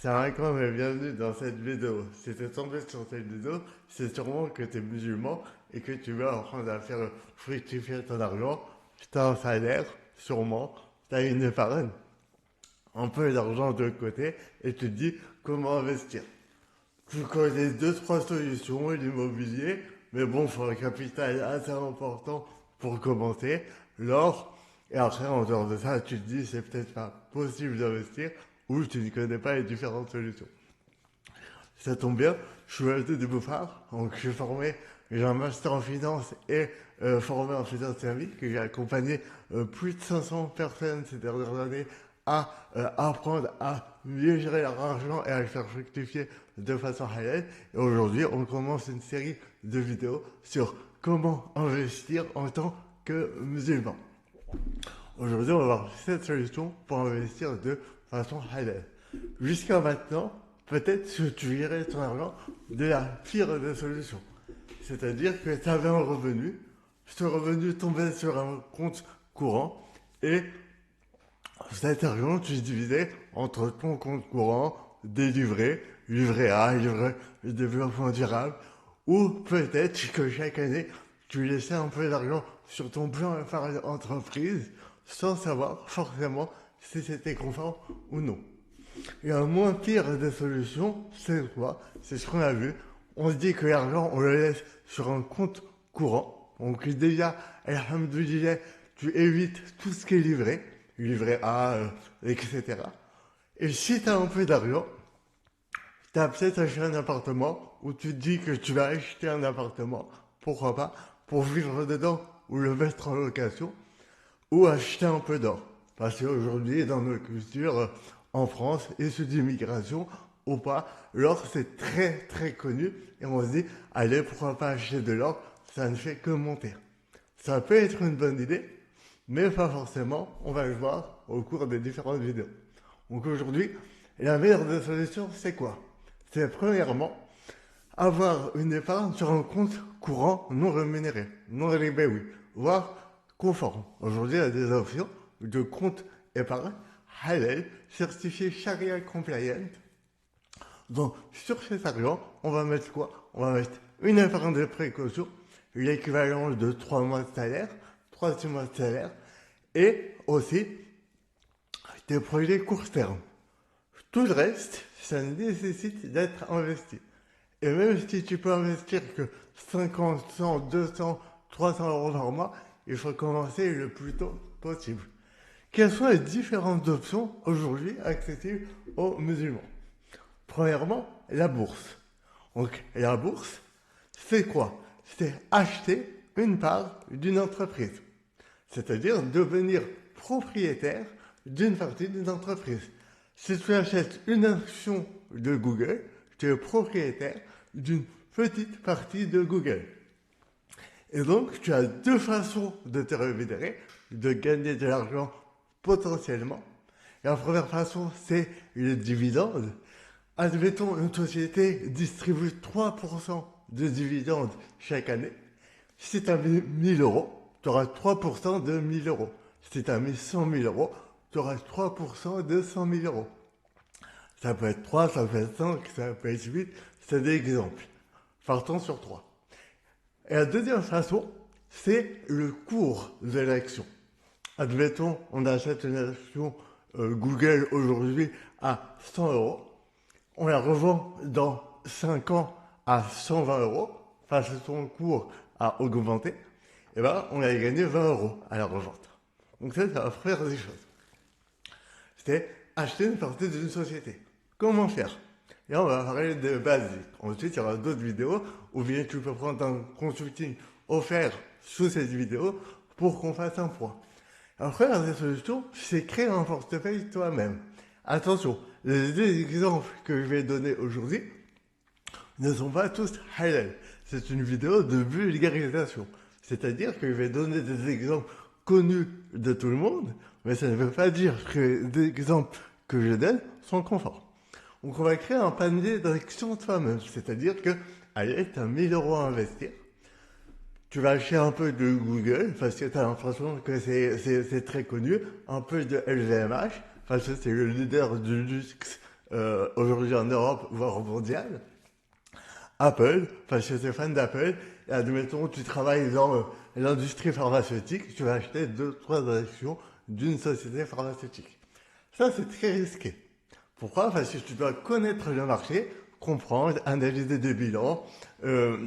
Salam et bienvenue dans cette vidéo. Si tu es tombé sur cette vidéo, c'est sûrement que tu es musulman et que tu veux apprendre à faire fructifier ton argent. Tu as un salaire, sûrement, tu as une épargne, un peu d'argent de côté et tu te dis comment investir. Tu connais deux, trois solutions, l'immobilier, mais bon, il faut un capital assez important pour commencer, l'or, et après, en dehors de ça, tu te dis c'est peut-être pas possible d'investir ou tu ne connais pas les différentes solutions. Ça tombe bien, je suis Walter de Bouffard, donc je suis formé, j'ai un master en finance et formé en finance thermique, que j'ai accompagné plus de 500 personnes ces dernières années à apprendre à mieux gérer leur argent et à le faire fructifier de façon halal. Et aujourd'hui, on commence une série de vidéos sur comment investir en tant que musulman. Aujourd'hui, on va voir 7 solutions pour investir de façon halal. Jusqu'à maintenant, peut-être que tu gérais ton argent de la pire des solutions. C'est-à-dire que tu avais un revenu, ce revenu tombait sur un compte courant et cet argent, tu le divisais entre ton compte courant, des livrets, livret A, livret de développement durable, ou peut-être que chaque année, tu laissais un peu d'argent sur ton plan épargne entreprise sans savoir forcément si c'était conforme ou non. Et un moins pire des solutions, c'est quoi? C'est ce qu'on a vu. On se dit que l'argent, on le laisse sur un compte courant. Donc déjà, alhamdoulilah, tu évites tout ce qui est livré, livret A, etc. Et si tu as un peu d'argent, tu as peut-être acheté un appartement où tu te dis que tu vas acheter un appartement, pourquoi pas, pour vivre dedans ou le mettre en location, ou acheter un peu d'or. Parce qu'aujourd'hui, dans nos cultures, en France, issues d'immigration ou pas, l'or c'est très très connu et on se dit, allez, pourquoi pas acheter de l'or, ça ne fait que monter. Ça peut être une bonne idée, mais pas forcément, on va le voir au cours des différentes vidéos. Donc aujourd'hui, la meilleure des solutions, c'est quoi? C'est premièrement, avoir une épargne sur un compte courant non rémunéré, non rébéoui, voire conforme. Aujourd'hui, il y a des options de compte épargne halal, certifié Sharia compliant. Donc, sur cet argent, on va mettre quoi? On va mettre une épargne de précaution, l'équivalent de 3 mois de salaire, 6 mois de salaire, et aussi des projets court terme. Tout le reste, ça nécessite d'être investi. Et même si tu peux investir que 50, 100, 200, 300 euros par mois, il faut commencer le plus tôt possible. Quelles sont les différentes options aujourd'hui accessibles aux musulmans? Premièrement, la bourse. Donc, la bourse, c'est quoi? C'est acheter une part d'une entreprise. C'est-à-dire devenir propriétaire d'une partie d'une entreprise. Si tu achètes une action de Google, tu es propriétaire d'une petite partie de Google. Et donc, tu as deux façons de te rémunérer, de gagner de l'argent potentiellement. La première façon, c'est le dividende. Admettons, une société distribue 3% de dividendes chaque année. Si tu as mis 1000 euros, tu auras 3% de 1000 euros. Si tu as mis 100 000 euros, tu auras 3% de 100 000 euros. Ça peut être 3, ça peut être 5, ça peut être 8, c'est des exemples. Partons sur 3. Et la deuxième façon, c'est le cours de l'action. Admettons, on achète une action Google aujourd'hui à 100 euros. On la revend dans 5 ans à 120 euros, parce que son cours a augmenté. Et ben, on a gagné 20 euros à la revente. Donc ça va faire des choses. C'est acheter une partie d'une société. Comment faire? Et on va parler de basique. Ensuite, il y aura d'autres vidéos où bien tu peux prendre un consulting offert sous cette vidéo pour qu'on fasse un point. Après, la solution, c'est créer un portefeuille toi-même. Attention, les deux exemples que je vais donner aujourd'hui ne sont pas tous halal. C'est une vidéo de vulgarisation. C'est-à-dire que je vais donner des exemples connus de tout le monde, mais ça ne veut pas dire que les exemples que je donne sont conformes. Donc on va créer un panier d'actions toi-même. C'est-à-dire que, allez, tu as 1000 euros à investir. Tu vas acheter un peu de Google, parce que tu as l'impression que c'est très connu, un peu de LVMH, parce que c'est le leader du luxe aujourd'hui en Europe, voire mondial. Apple, enfin, si tu es fan d'Apple, et admettons, tu travailles dans l'industrie pharmaceutique, tu vas acheter 2, 3 actions d'une société pharmaceutique. Ça, c'est très risqué. Pourquoi? Parce que tu dois connaître le marché, comprendre, analyser des bilans, euh,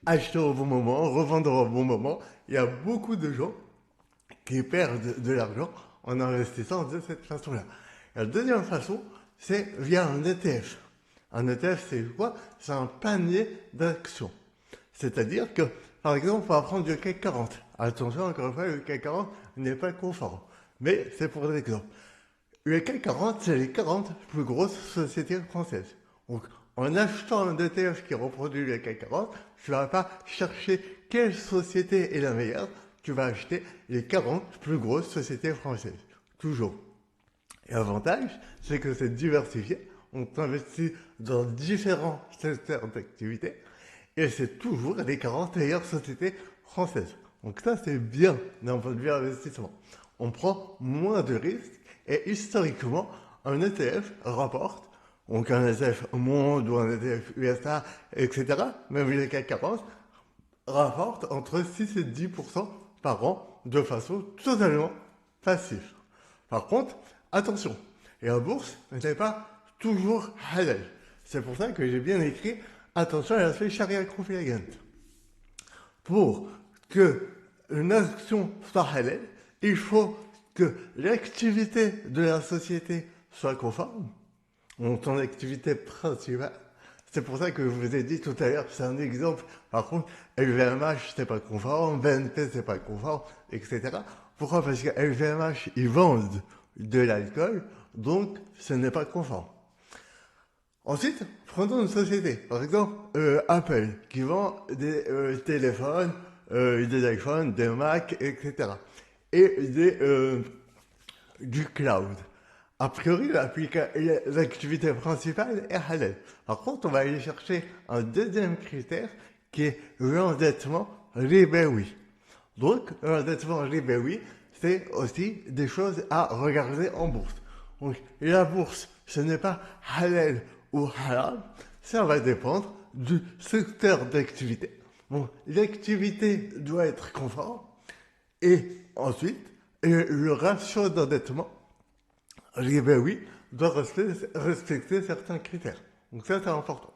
acheter au bon moment, revendre au bon moment. Il y a beaucoup de gens qui perdent de l'argent en investissant de cette façon-là. La deuxième façon, c'est via un ETF. Un ETF, c'est quoi? C'est un panier d'actions. C'est-à-dire que, par exemple, on va prendre le CAC 40. Attention, encore une fois, le CAC 40 n'est pas conforme. Mais c'est pour l'exemple. Le CAC 40, c'est les 40 plus grosses sociétés françaises. Donc, en achetant un ETF qui reproduit le CAC 40, tu ne vas pas chercher quelle société est la meilleure, tu vas acheter les 40 plus grosses sociétés françaises. Toujours. Et l'avantage, c'est que c'est diversifié. On investit dans différents secteurs d'activité et c'est toujours les 40 meilleures sociétés françaises. Donc ça, c'est bien d'un point de vue investissement. On prend moins de risques et historiquement, un ETF rapporte, donc un ETF monde ou un ETF USA, etc., même les CAC 40, rapporte entre 6 et 10% par an de façon totalement passive. Par contre, attention, la bourse n'est pas toujours halal. C'est pour ça que j'ai bien écrit attention à l'aspect Sharia compliant. Pour que une action soit halal, il faut que l'activité de la société soit conforme, donc son activité principale. C'est pour ça que je vous ai dit tout à l'heure, c'est un exemple. Par contre, LVMH, c'est pas conforme, BNP, c'est pas conforme, etc. Pourquoi? Parce que LVMH, ils vendent de l'alcool, donc ce n'est pas conforme. Ensuite, prenons une société, par exemple Apple, qui vend des téléphones, des iPhones, des Mac, etc. Et du cloud. A priori, l'activité principale est halal. Par contre, on va aller chercher un deuxième critère qui est l'endettement ribaoui. Donc, l'endettement ribaoui, c'est aussi des choses à regarder en bourse. Donc, la bourse, ce n'est pas halal ou haram, ça va dépendre du secteur d'activité. Bon, l'activité doit être conforme et ensuite, le ratio d'endettement ribaoui doit respecter certains critères. Donc ça, c'est important.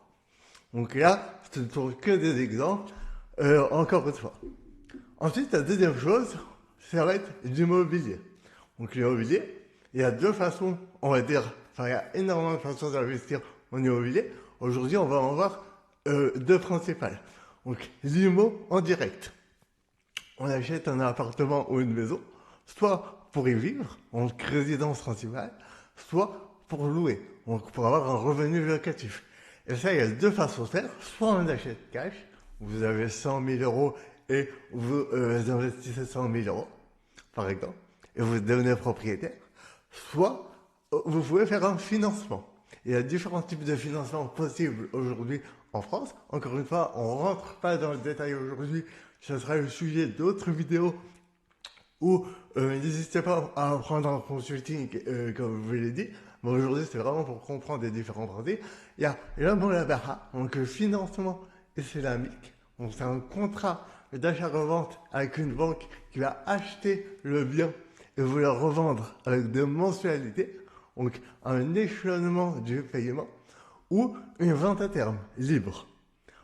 Donc là, ce ne sont que des exemples, encore une fois. Ensuite, la deuxième chose, ça va être l'immobilier. Donc l'immobilier, il y a deux façons, on va dire, enfin il y a énormément de façons d'investir en immobilier. Aujourd'hui, on va en voir deux principales. Donc l'immo en direct. On achète un appartement ou une maison, soit pour y vivre, en résidence principale, soit pour louer, donc pour avoir un revenu locatif. Et ça, il y a deux façons de faire. Soit on achète cash, vous avez 100 000 euros et vous investissez 100 000 euros, par exemple, et vous devenez propriétaire. Soit vous pouvez faire un financement. Il y a différents types de financement possibles aujourd'hui en France. Encore une fois, on ne rentre pas dans le détail aujourd'hui. Ce sera le sujet d'autres vidéos où n'hésitez pas à prendre un consulting, comme je vous l'ai dit. Mais aujourd'hui, c'est vraiment pour comprendre les différents principes. Il y a l'Amolabaha, donc le financement islamique. Donc c'est un contrat d'achat-revente avec une banque qui va acheter le bien et vous le revendre avec des mensualités. Donc un échelonnement du paiement ou une vente à terme libre.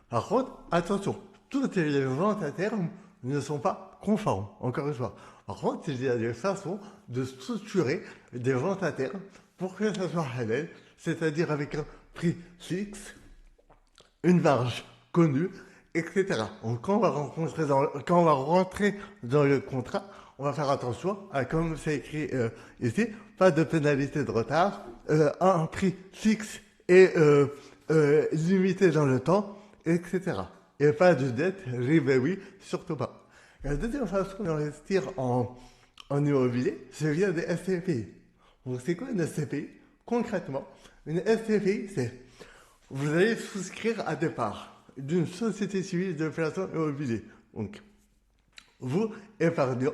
Par contre, attention, toutes les ventes à terme ne sont pas conformes, encore une fois. Par contre, il y a des façons de structurer des ventes à terme pour que ça soit halal, c'est-à-dire avec un prix fixe, une marge connue, etc. Donc quand on va rentrer dans le contrat, on va faire attention à, comme c'est écrit ici, pas de pénalité de retard, un prix fixe et limité dans le temps, etc. Et pas de dette, ribaoui, surtout pas. La deuxième façon d'investir en immobilier, c'est via des SCPI. Donc c'est quoi une SCPI? Concrètement, une SCPI, c'est vous allez souscrire à départ d'une société civile de placement immobilier. Donc, vous, épargnant,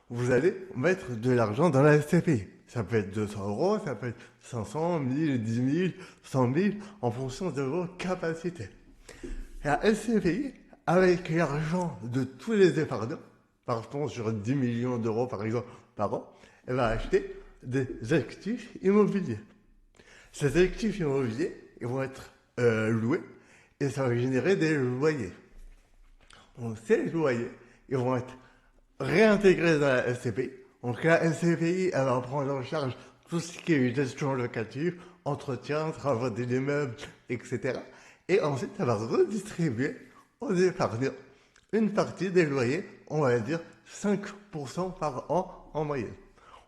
vous allez mettre de l'argent dans la SCPI. Ça peut être 200 euros, ça peut être 500, 1000, 10 000, 100 000, en fonction de vos capacités. La SCPI, avec l'argent de tous les épargnants, partons sur 10 millions d'euros par exemple par an, elle va acheter des actifs immobiliers. Ces actifs immobiliers, ils vont être loués et ça va générer des loyers. Donc ces loyers, ils vont être réintégrés dans la SCPI. Donc la SCPI, elle va prendre en charge tout ce qui est gestion locative, entretien, travaux de l'immeuble, etc. Et ensuite, elle va redistribuer aux épargnants une partie des loyers, on va dire 5% par an en moyenne.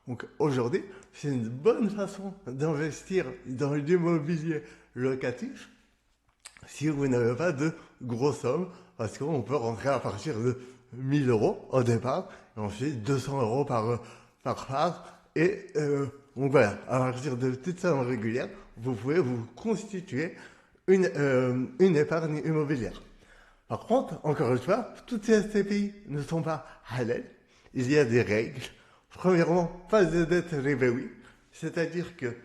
Donc aujourd'hui, c'est une bonne façon d'investir dans l'immobilier locatif si vous n'avez pas de grosses sommes, parce qu'on peut rentrer à partir de 1000 euros au départ, et ensuite 200 euros par part, et donc voilà, à partir de petites sommes régulières, vous pouvez vous constituer une épargne immobilière. Par contre, encore une fois, toutes ces SCPI ne sont pas halal. Il y a des règles. Premièrement, pas de dette rébellie. C'est-à-dire que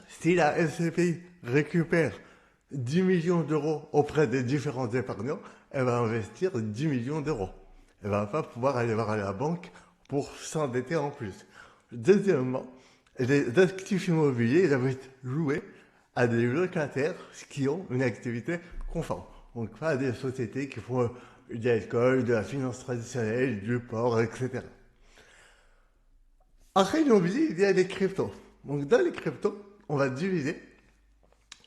si la SCPI récupère 10 millions d'euros auprès des différents épargnants, elle va investir 10 millions d'euros. Elle ne va pas pouvoir aller voir à la banque pour s'endetter en plus. Deuxièmement, les actifs immobiliers doivent être loués à des locataires qui ont une activité conforme. Donc pas des sociétés qui font de l'alcool, de la finance traditionnelle, du port, etc. Après l'immobilier, il y a les cryptos. Donc dans les cryptos, on va diviser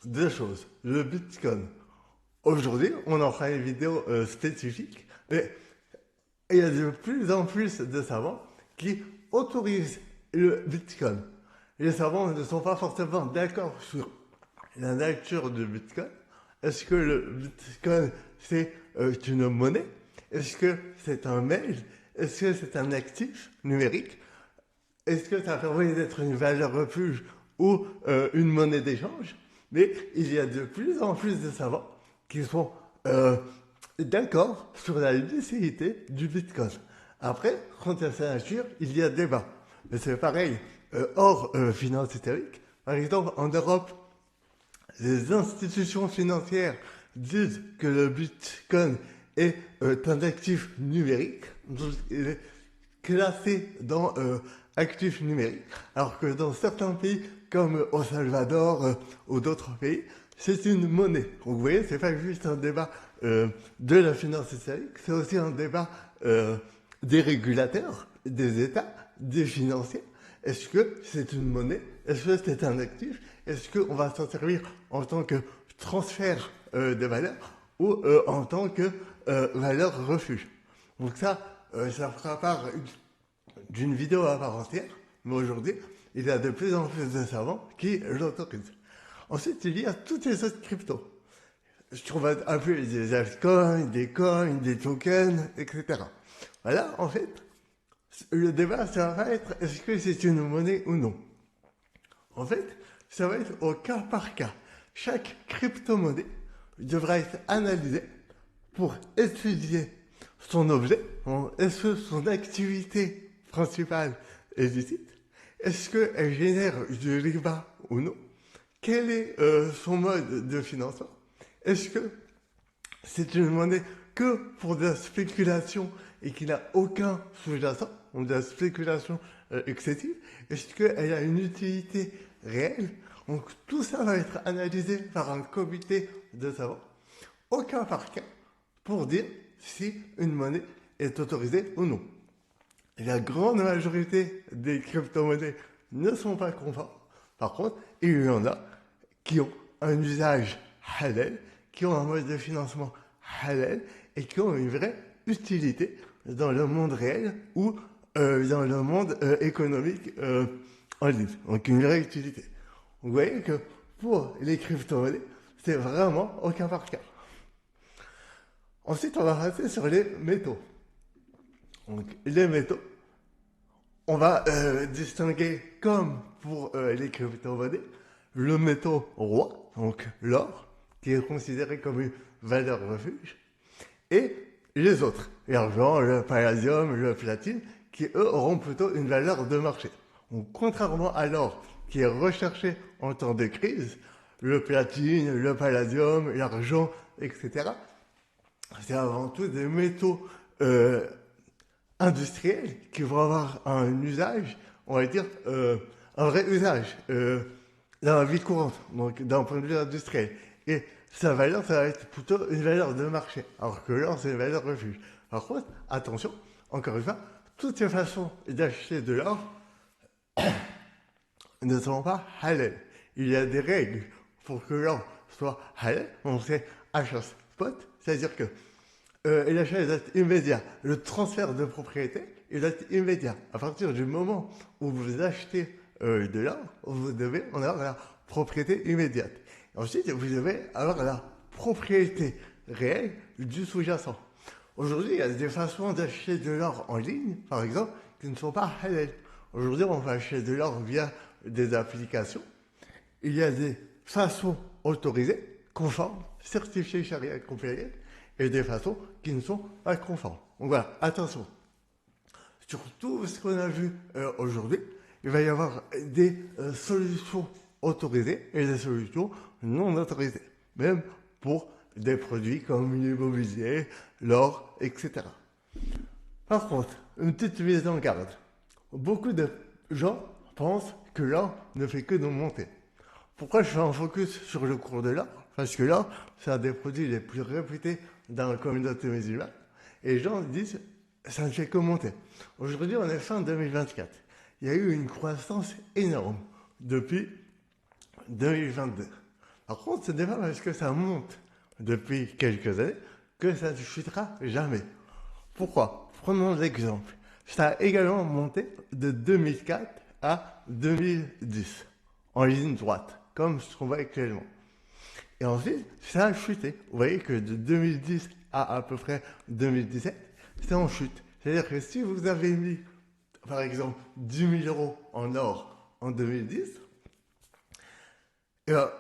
deux choses. Le Bitcoin. Aujourd'hui, on en fera une vidéo spécifique, mais il y a de plus en plus de savants qui autorisent le Bitcoin. Les savants ne sont pas forcément d'accord sur la nature du Bitcoin. Est-ce que le Bitcoin, c'est une monnaie? Est-ce que c'est un mail? Est-ce que c'est un actif numérique? Est-ce que ça permet d'être une valeur refuge ou une monnaie d'échange? Mais il y a de plus en plus de savants qui sont d'accord sur la licéité du Bitcoin. Après, quant à sa nature, il y a débat. Mais c'est pareil, hors finance historique. Par exemple, en Europe, les institutions financières disent que le Bitcoin est un actif numérique, donc il est classé dans actif numérique, alors que dans certains pays, comme au Salvador ou d'autres pays, c'est une monnaie. Donc vous voyez, c'est pas juste un débat de la finance historique, c'est aussi un débat des régulateurs, des États, des financiers. Est-ce que c'est une monnaie? Est-ce que c'est un actif? Est-ce qu'on va s'en servir en tant que transfert de valeur ou en tant que valeur refuge? Donc ça fera part d'une vidéo à part entière, mais aujourd'hui, il y a de plus en plus de savants qui l'autorisent. Ensuite, il y a toutes les autres cryptos. On va appeler des altcoins, des coins, des tokens, etc. Voilà, en fait, le débat, ça va être est-ce que c'est une monnaie ou non. En fait, ça va être au cas par cas. Chaque crypto-monnaie devra être analysée pour étudier son objet. Est-ce que son activité principale est licite? Est-ce qu'elle génère du riba ou non? Quel est son mode de financement? Est-ce que c'est une monnaie que pour de la spéculation et qui n'a aucun sous-jacent, ou de la spéculation excessive? Est-ce qu'elle a une utilité réelle? Donc tout ça va être analysé par un comité de savants, au cas par cas, pour dire si une monnaie est autorisée ou non. La grande majorité des crypto-monnaies ne sont pas conformes. Par contre, il y en a qui ont un usage halal, qui ont un mode de financement halal et qui ont une vraie utilité dans le monde réel ou dans le monde économique en ligne. Donc une vraie utilité. Vous voyez que pour les crypto-monnaies, c'est vraiment au cas par cas. Ensuite, on va passer sur les métaux. Donc les métaux, on va distinguer comme pour les crypto-monnaies, le métaux roi, donc l'or, qui est considéré comme une valeur refuge, et les autres, l'argent, le palladium, le platine, qui eux auront plutôt une valeur de marché. Donc, contrairement à l'or qui est recherché en temps de crise, le platine, le palladium, l'argent, etc., c'est avant tout des métaux industriels qui vont avoir un usage, on va dire, un vrai usage dans la vie courante, donc d'un point de vue industriel. Et sa valeur, ça va être plutôt une valeur de marché, alors que l'or, c'est une valeur refuge. Par contre, attention, encore une fois, toutes ces façons d'acheter de l'or ne sont pas halal. Il y a des règles pour que l'or soit halal. On sait achat spot, c'est-à-dire que l'achat doit être immédiat. Le transfert de propriété, il doit être immédiat. À partir du moment où vous achetez de l'or, vous devez en avoir la propriété immédiate. Ensuite, vous devez avoir la propriété réelle du sous-jacent. Aujourd'hui, il y a des façons d'acheter de l'or en ligne, par exemple, qui ne sont pas halal. Aujourd'hui, on va acheter de l'or via des applications. Il y a des façons autorisées, conformes, certifiées charia compliant, et des façons qui ne sont pas conformes. Donc voilà, attention. Sur tout ce qu'on a vu aujourd'hui, il va y avoir des solutions autorisées et des solutions non autorisées. Même pour des produits comme l'immobilier, l'or, etc. Par contre, une petite mise en garde. Beaucoup de gens pensent que l'or ne fait que de monter. Pourquoi je fais un focus sur le cours de l'or? Parce que l'or, c'est un des produits les plus réputés dans la communauté musulmane. Et les gens disent, ça ne fait que monter. Aujourd'hui, on est fin 2024. Il y a eu une croissance énorme depuis 2022. Par contre, ce n'est pas parce que ça monte depuis quelques années que ça ne chutera jamais. Pourquoi? Prenons l'exemple. Ça a également monté de 2004 à 2010, en ligne droite, comme ce qu'on voit actuellement. Et ensuite, ça a chuté. Vous voyez que de 2010 à peu près 2017, c'est en chute. C'est-à-dire que si vous avez mis, par exemple, 10 000 euros en or en 2010, et ben,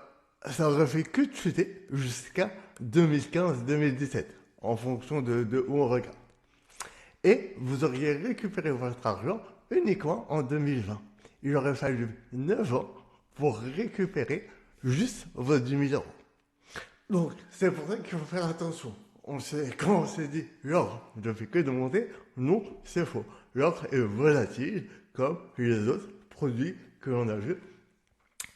ça aurait fait que de chuter jusqu'à 2015-2017, en fonction de où on regarde. Et vous auriez récupéré votre argent uniquement en 2020. Il aurait fallu 9 ans pour récupérer juste vos 10 000 euros. Donc, c'est pour ça qu'il faut faire attention. Quand on s'est dit l'or ne fait que de monter, non, c'est faux. L'or est volatile comme les autres produits que l'on a vus.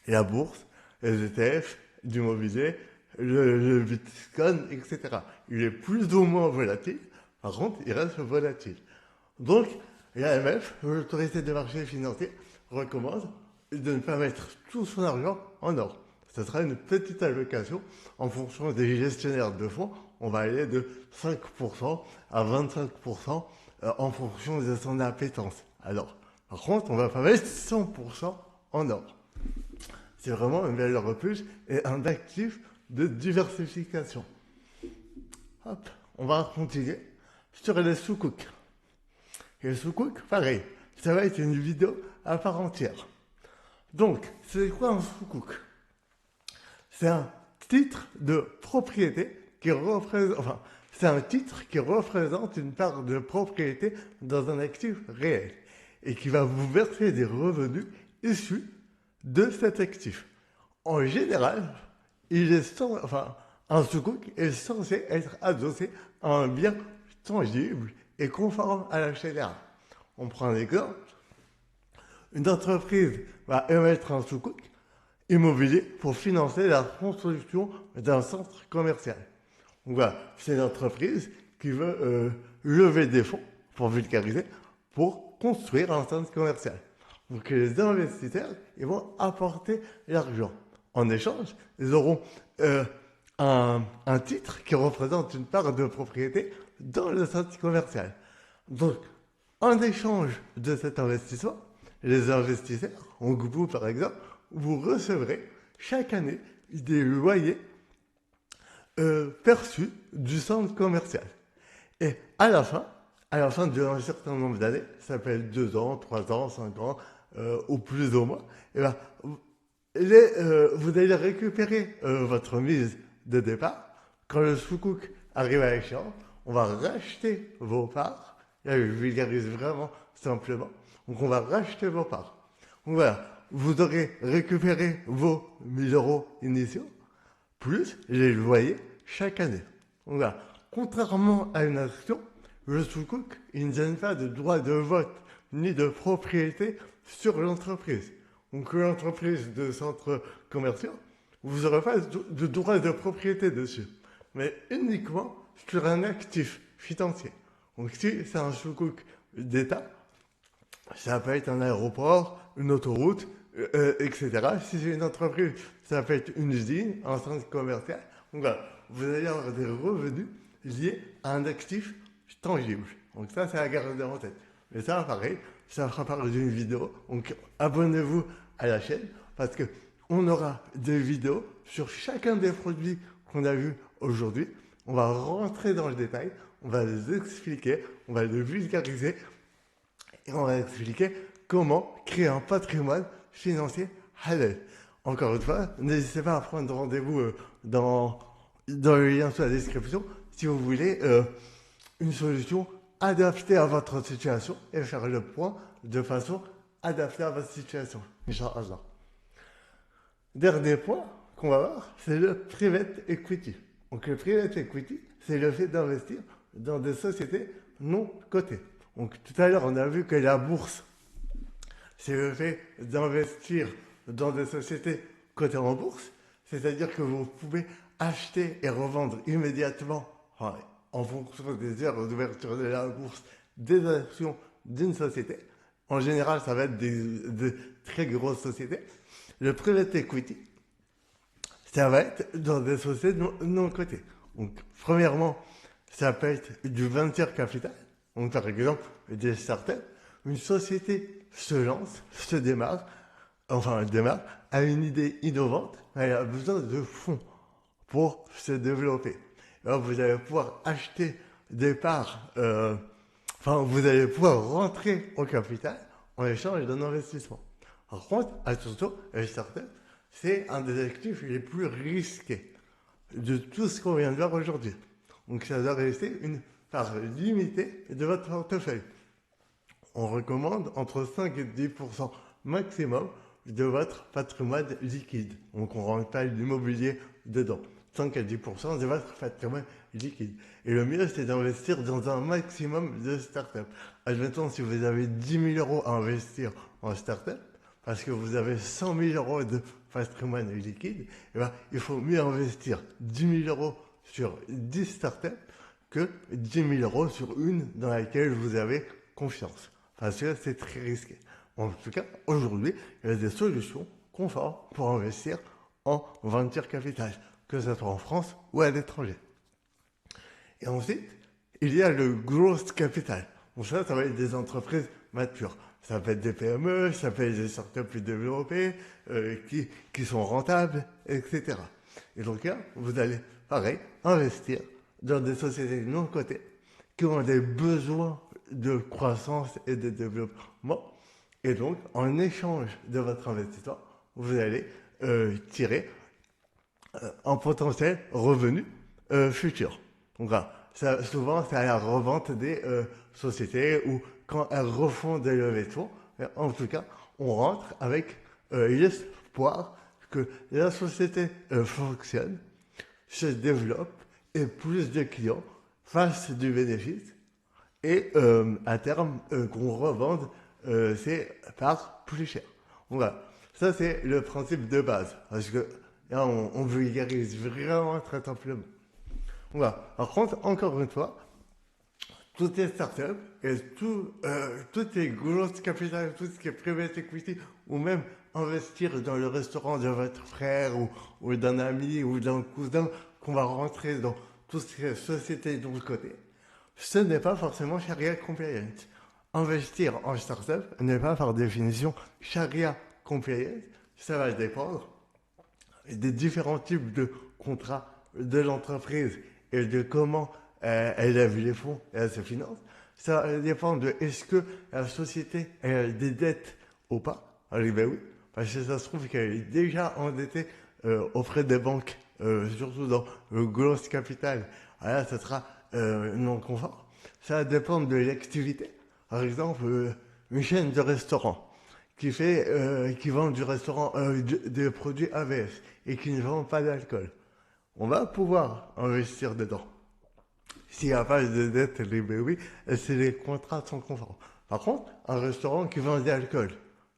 La bourse, les ETF, l'immobilier, le Bitcoin, etc. Il est plus ou moins volatile, par contre, il reste volatile. Donc, l'AMF, l'autorité des marchés financiers, recommande de ne pas mettre tout son argent en or. Ce sera une petite allocation en fonction des gestionnaires de fonds. On va aller de 5% à 25% en fonction de son appétence. Alors, par contre, on va pas mettre 100% en or. C'est vraiment une valeur refuge et un actif de diversification. Hop, on va continuer sur les sous-couks. Les sous-couks, pareil, ça va être une vidéo à part entière. Donc, c'est quoi un sous-cook? C'est un titre de propriété qui représente, enfin, c'est un titre qui représente une part de propriété dans un actif réel et qui va vous verser des revenus issus de cet actif. En général, un sous-cook est censé être adossé à un bien tangible et conforme à la charia. On prend un exemple. Une entreprise va émettre un sous-cook immobilier pour financer la construction d'un centre commercial. Donc voilà, c'est une entreprise qui veut lever des fonds, pour vulgariser, pour construire un centre commercial. Donc les investisseurs, ils vont apporter l'argent. En échange, ils auront un titre qui représente une part de propriété dans le centre commercial. Donc, en échange de cet investissement, les investisseurs, en vous par exemple, vous recevrez chaque année des loyers perçus du centre commercial. Et à la fin d'un certain nombre d'années, ça peut être 2 ans, 3 ans, 5 ans, ou plus ou moins, et ben, vous allez récupérer votre mise de départ. Quand le sous-cook arrive à l'échéance, on va racheter vos parts. Là, je vulgarise vraiment simplement. Donc, on va racheter vos parts. Donc voilà, vous aurez récupéré vos 1 000 € initiaux, plus les loyers chaque année. Donc voilà, contrairement à une action, le sukuk, il ne donne pas de droit de vote ni de propriété sur l'entreprise. Donc l'entreprise de centres commerciaux, vous n'aurez pas de droit de propriété dessus, mais uniquement sur un actif financier. Donc si c'est un sukuk d'État, ça peut être un aéroport, une autoroute, etc. Si c'est une entreprise, ça peut être une usine, un centre commercial. Donc voilà, vous allez avoir des revenus liés à un actif tangible. Donc ça, c'est à garder en tête. Mais ça, pareil, ça fera partie d'une vidéo. Donc abonnez-vous à la chaîne parce que on aura des vidéos sur chacun des produits qu'on a vus aujourd'hui. On va rentrer dans le détail, on va les expliquer, on va les vulgariser et on va expliquer comment créer un patrimoine financier halal. Encore une fois, n'hésitez pas à prendre rendez-vous dans le lien sur la description si vous voulez une solution adaptée à votre situation et faire le point de façon adaptée à votre situation. Inch'Allah. Dernier point qu'on va voir, c'est le private equity. Donc le private equity, c'est le fait d'investir dans des sociétés non cotées. Donc tout à l'heure, on a vu que la bourse, c'est le fait d'investir dans des sociétés cotées en bourse, c'est-à-dire que vous pouvez acheter et revendre immédiatement, en fonction des heures d'ouverture de la bourse, des actions d'une société. En général, ça va être des très grosses sociétés. Le private equity, ça va être dans des sociétés non cotées. Donc, premièrement, ça peut être du venture capital. Donc, par exemple, des startups. Une société se lance, se démarre, a une idée innovante, elle a besoin de fonds pour se développer. Alors, vous allez pouvoir acheter des parts, vous allez pouvoir rentrer au capital en échange d'un investissement. Par contre, attention, les startups, c'est un des actifs les plus risqués de tout ce qu'on vient de voir aujourd'hui. Donc, ça doit rester une part limitée de votre portefeuille. On recommande entre 5 et 10% maximum de votre patrimoine liquide. Donc, on ne rentre pas l'immobilier dedans. 5 à 10% de votre patrimoine liquide. Et le mieux, c'est d'investir dans un maximum de startups. Admettons, si vous avez 10 000 € à investir en startup, parce que vous avez 100 000 € de patrimoine liquide, il faut mieux investir 10 000 € sur 10 startups que 10 000 € sur une dans laquelle vous avez confiance. Parce que c'est très risqué. En tout cas, aujourd'hui, il y a des solutions conformes pour investir en venture capital, que ce soit en France ou à l'étranger. Et ensuite, il y a le growth capital. Donc ça va être des entreprises matures. Ça peut être des PME, ça peut être des startups plus développées, qui sont rentables, etc. Et donc là, vous allez, pareil, investir dans des sociétés non cotées qui ont des besoins de croissance et de développement. Et donc, en échange de votre investissement, vous allez tirer un potentiel revenu futur. Donc là, souvent, c'est à la revente des sociétés ou quand elles refont des levées de fonds. En tout cas, on rentre avec l'espoir que la société fonctionne, se développe et plus de clients fassent du bénéfice et à terme qu'on revende ces parts plus cher. Donc voilà, ça c'est le principe de base parce que là on vulgarise vraiment très simplement. Voilà. Par contre, encore une fois, toutes les startups et toutes les growth capital, tout ce qui est private equity ou même investir dans le restaurant de votre frère ou d'un ami ou d'un cousin qu'on va rentrer dans toutes ces sociétés de l'autre côté, ce n'est pas forcément Sharia compliant. Investir en startup n'est pas par définition Sharia compliant. Ça va dépendre des différents types de contrats de l'entreprise et de comment elle a vu les fonds et elle se finance. Ça dépend de est-ce que la société a des dettes ou pas. Alors ben oui, parce que ça se trouve qu'elle est déjà endettée auprès des banques, surtout dans le growth capital. Alors là, ça sera non confort. Ça dépend de l'activité. Par exemple, une chaîne de restaurants qui vend du restaurant, des produits AVS et qui ne vend pas d'alcool, on va pouvoir investir dedans. S'il n'y a pas de dette libérée, oui, c'est les contrats sont conformes. Par contre, un restaurant qui vend de l'alcool,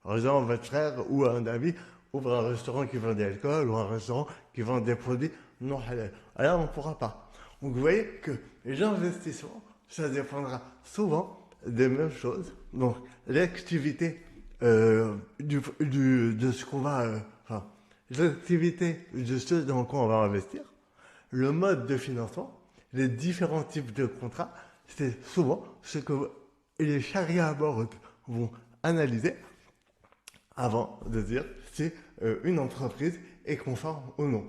par exemple, votre frère ou un ami ouvre un restaurant qui vend de l'alcool ou un restaurant qui vend des produits non halal. Alors, on ne pourra pas. Donc, vous voyez que les investissements, ça dépendra souvent des mêmes choses. Donc, l'activité de ce qu'on va, enfin, l'activité de ce dans quoi on va investir, le mode de financement, les différents types de contrats, c'est souvent ce que les charia board vont analyser avant de dire si une entreprise est conforme ou non.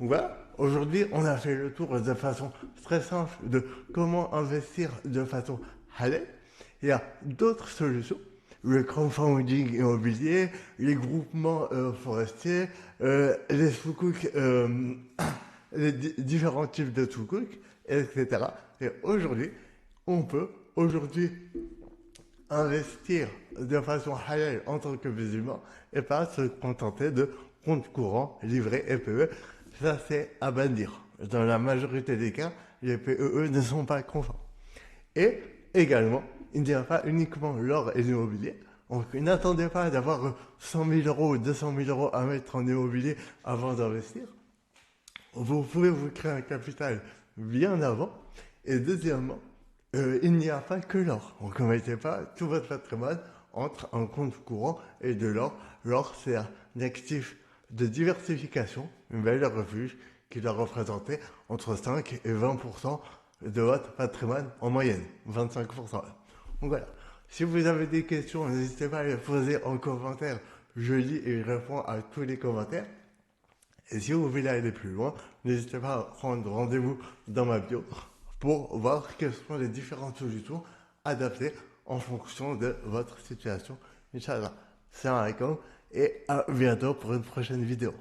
Donc voilà, aujourd'hui on a fait le tour de façon très simple de comment investir de façon halal. Il y a d'autres solutions, le crowdfunding immobilier, les groupements forestiers, les sukuk, les différents types de sukuk, etc. Et aujourd'hui, on peut aujourd'hui investir de façon halal en tant que musulman et pas se contenter de comptes courants, livrets et PE. Ça, c'est à bannir. Dans la majorité des cas, les PEE ne sont pas conformes. Et également, il n'y a pas uniquement l'or et l'immobilier. Donc, n'attendez pas d'avoir 100 000 euros ou 200 000 euros à mettre en immobilier avant d'investir. Vous pouvez vous créer un capital bien avant. Et deuxièmement, il n'y a pas que l'or. Donc, ne mettez pas tout votre patrimoine entre un compte courant et de l'or. L'or, c'est un actif de diversification, une valeur refuge qui doit représenter entre 5 et 20% de votre patrimoine en moyenne, 25%. Donc voilà. Si vous avez des questions, n'hésitez pas à les poser en commentaire. Je lis et je réponds à tous les commentaires. Et si vous voulez aller plus loin, n'hésitez pas à prendre rendez-vous dans ma bio pour voir quelles sont les différentes solutions adaptées en fonction de votre situation. Inch'Allah. Salam alaikum et à bientôt pour une prochaine vidéo.